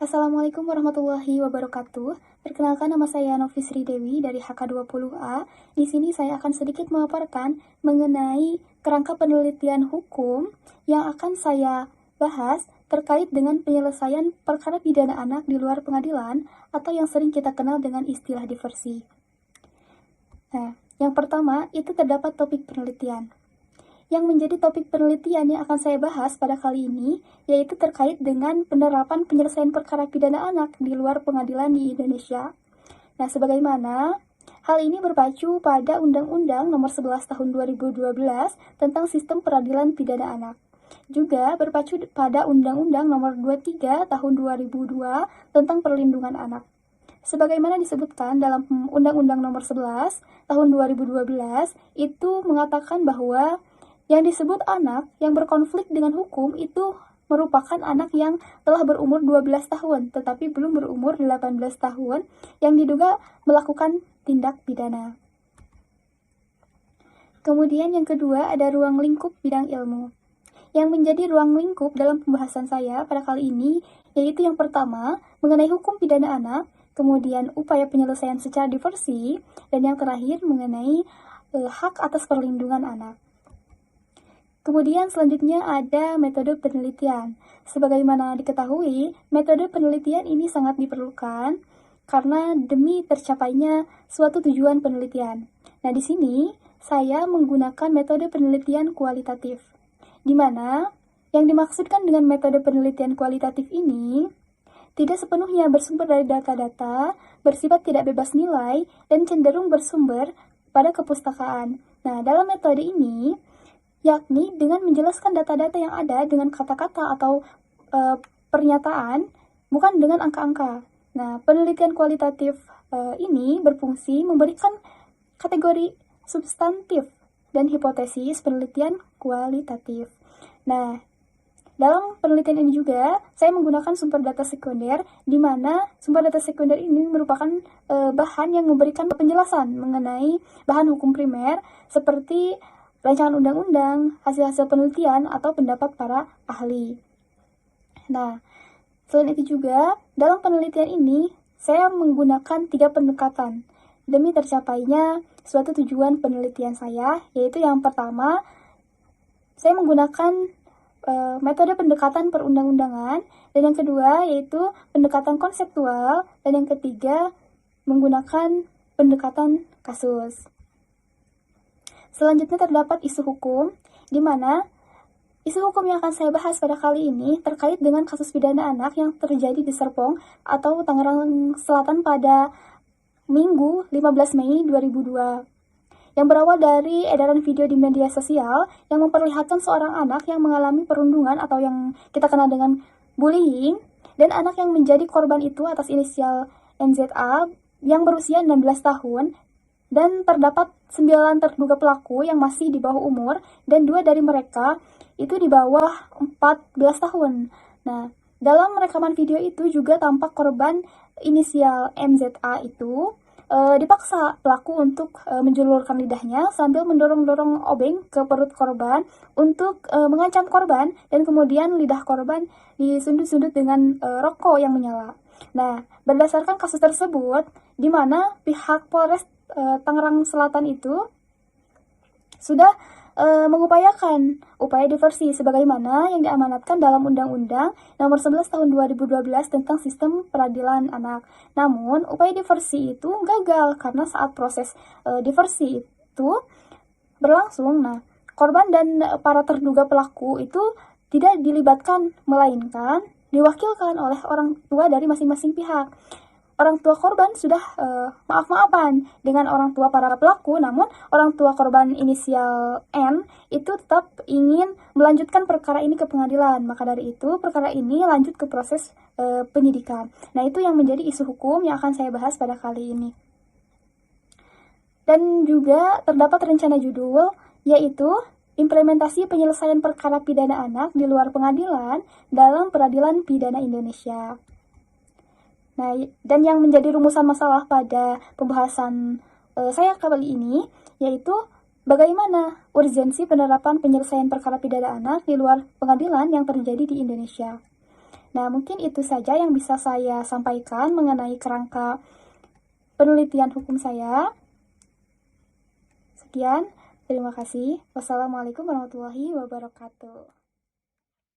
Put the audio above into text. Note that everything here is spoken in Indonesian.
Assalamualaikum warahmatullahi wabarakatuh. Perkenalkan, nama saya Novi Sri Dewi dari HK20A. Di sini saya akan sedikit memaparkan mengenai kerangka penelitian hukum yang akan saya bahas terkait dengan penyelesaian perkara pidana anak di luar pengadilan atau yang sering kita kenal dengan istilah diversi. Nah, yang pertama itu terdapat topik penelitian. Yang menjadi topik penelitian yang akan saya bahas pada kali ini, yaitu terkait dengan penerapan penyelesaian perkara pidana anak di luar pengadilan di Indonesia. Nah, sebagaimana hal ini berpacu pada Undang-Undang Nomor 11 Tahun 2012 tentang Sistem Peradilan Pidana Anak. Juga berpacu pada Undang-Undang Nomor 23 Tahun 2002 tentang Perlindungan Anak. Sebagaimana disebutkan dalam Undang-Undang Nomor 11 Tahun 2012, itu mengatakan bahwa yang disebut anak yang berkonflik dengan hukum itu merupakan anak yang telah berumur 12 tahun tetapi belum berumur 18 tahun yang diduga melakukan tindak pidana. Kemudian yang kedua ada ruang lingkup bidang ilmu. Yang menjadi ruang lingkup dalam pembahasan saya pada kali ini yaitu yang pertama mengenai hukum pidana anak, kemudian upaya penyelesaian secara diversi, dan yang terakhir mengenai hak atas perlindungan anak. Kemudian selanjutnya ada metode penelitian. Sebagaimana diketahui, metode penelitian ini sangat diperlukan karena demi tercapainya suatu tujuan penelitian. Nah, di sini saya menggunakan metode penelitian kualitatif, di mana yang dimaksudkan dengan metode penelitian kualitatif ini tidak sepenuhnya bersumber dari data-data, bersifat tidak bebas nilai, dan cenderung bersumber pada kepustakaan. Nah, dalam metode ini, yakni dengan menjelaskan data-data yang ada dengan kata-kata atau pernyataan, bukan dengan angka-angka. Nah, penelitian kualitatif ini berfungsi memberikan kategori substantif dan hipotesis penelitian kualitatif. Nah, dalam penelitian ini juga, saya menggunakan sumber data sekunder, di mana sumber data sekunder ini merupakan bahan yang memberikan penjelasan mengenai bahan hukum primer, seperti rancangan undang-undang, hasil-hasil penelitian, atau pendapat para ahli. Nah, selain itu juga, dalam penelitian ini, saya menggunakan 3 pendekatan demi tercapainya suatu tujuan penelitian saya, yaitu yang pertama, saya menggunakan metode pendekatan perundang-undangan, dan yang kedua yaitu pendekatan konseptual, dan yang ketiga menggunakan pendekatan kasus. Selanjutnya terdapat isu hukum, di mana isu hukum yang akan saya bahas pada kali ini terkait dengan kasus pidana anak yang terjadi di Serpong atau Tangerang Selatan pada Minggu 15 Mei 2002. Yang berawal dari edaran video di media sosial yang memperlihatkan seorang anak yang mengalami perundungan atau yang kita kenal dengan bullying, dan anak yang menjadi korban itu atas inisial NZA yang berusia 16 tahun, dan terdapat 9 terduga pelaku yang masih di bawah umur, dan 2 dari mereka itu di bawah 14 tahun. Nah, dalam rekaman video itu juga tampak korban inisial MZA itu dipaksa pelaku untuk menjulurkan lidahnya sambil mendorong-dorong obeng ke perut korban untuk mengancam korban, dan kemudian lidah korban disundut-sundut dengan rokok yang menyala. Nah, berdasarkan kasus tersebut, di mana pihak Polres Tangerang Selatan itu sudah mengupayakan upaya diversi sebagaimana yang diamanatkan dalam Undang-Undang Nomor 11 Tahun 2012 tentang Sistem Peradilan Anak. Namun, upaya diversi itu gagal karena saat proses diversi itu berlangsung, nah, korban dan para terduga pelaku itu tidak dilibatkan, melainkan diwakilkan oleh orang tua dari masing-masing pihak. Orang tua korban sudah maaf-maafan dengan orang tua para pelaku, namun orang tua korban inisial N itu tetap ingin melanjutkan perkara ini ke pengadilan. Maka dari itu, perkara ini lanjut ke proses penyidikan. Nah, itu yang menjadi isu hukum yang akan saya bahas pada kali ini. Dan juga terdapat rencana judul, yaitu implementasi penyelesaian perkara pidana anak di luar pengadilan dalam peradilan pidana Indonesia. Nah, dan yang menjadi rumusan masalah pada pembahasan saya kali ini, yaitu bagaimana urgensi penerapan penyelesaian perkara pidana anak di luar pengadilan yang terjadi di Indonesia. Nah, mungkin itu saja yang bisa saya sampaikan mengenai kerangka penelitian hukum saya. Sekian, terima kasih. Wassalamualaikum warahmatullahi wabarakatuh.